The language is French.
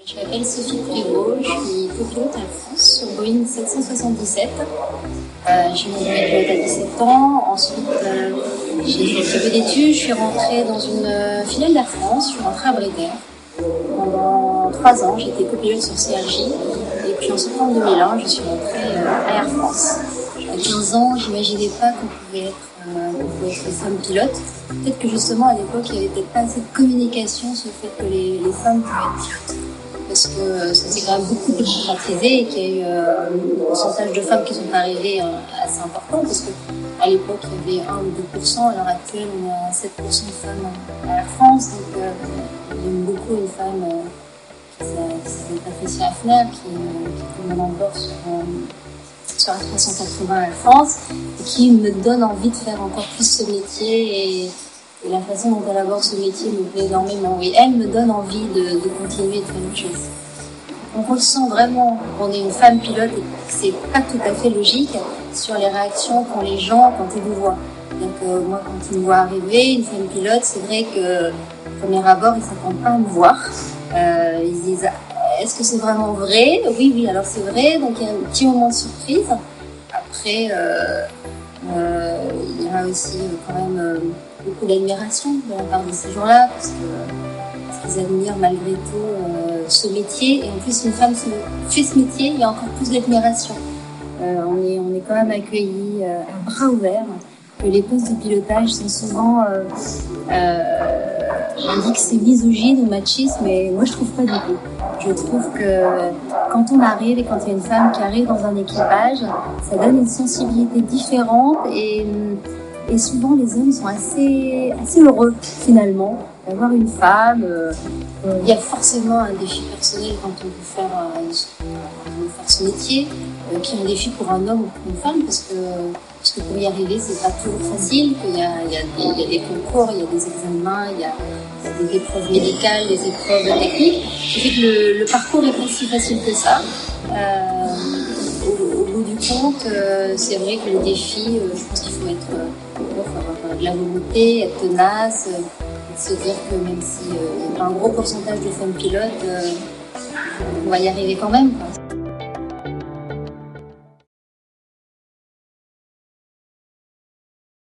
Je m'appelle Sophie Prévost, je suis copilote Air France sur Boeing 777. J'ai eu mon premier pilote à 17 ans. Ensuite, j'ai fait très peu d'études. Je suis rentrée dans une filiale d'Air France. Je suis rentrée à Bréder. Pendant 3 ans, j'étais copilote sur CRJ. Et puis en septembre 2001, je suis rentrée à Air France. À 15 ans, j'imaginais pas qu'on pouvait être femme pilote. Peut-être que justement à l'époque, il n'y avait peut-être pas assez de communication sur le fait que les femmes pouvaient être pilotes. Parce que ça s'est quand même beaucoup démocratisé et qu'il y a eu un pourcentage de femmes qui sont arrivées assez important, parce qu'à l'époque il y avait 1 ou 2%, à l'heure actuelle on est à 7% de femmes à Air France, donc j'aime beaucoup une femme qui s'appelle Patricia Hafner, qui est commandant de bord sur A380 à Air France, et qui me donne envie de faire encore plus ce métier, et la façon dont elle aborde ce métier me plaît énormément. Et elle me donne envie de continuer de faire une chose. On ressent vraiment qu'on est une femme pilote et que c'est pas tout à fait logique sur les réactions qu'ont les gens quand ils vous voient. Donc moi, quand ils me voient arriver, une femme pilote, c'est vrai que au premier abord, ils s'attendent pas à me voir. Ils se disent est-ce que c'est vraiment vrai? Oui, alors c'est vrai. Donc il y a un petit moment de surprise. Après, il y a aussi quand même beaucoup d'admiration de la part de ces gens-là, parce qu'ils admirent malgré tout ce métier. Et en plus, une femme qui fait ce métier, il y a encore plus d'admiration. On est quand même accueillis à bras ouverts. Que les postes de pilotage sont souvent, on dit que c'est misogyne ou machiste, mais moi je trouve pas du tout. Je trouve que quand on arrive et quand il y a une femme qui arrive dans un équipage, ça donne une sensibilité différente, et souvent les hommes sont assez heureux finalement d'avoir une femme. Il y a forcément un défi personnel quand on veut faire ce métier, qui est un défi pour un homme ou pour une femme, parce que pour y arriver, c'est pas toujours facile, qu'il y a des concours, il y a des examens, il y a des épreuves médicales, des épreuves techniques. Ce qui fait que le parcours n'est pas si facile que ça. Au bout du compte, c'est vrai que le défi, je pense qu'il faut avoir de la volonté, être tenace, se dire que même s'il y a un gros pourcentage de femmes pilotes, on va y arriver quand même, quoi.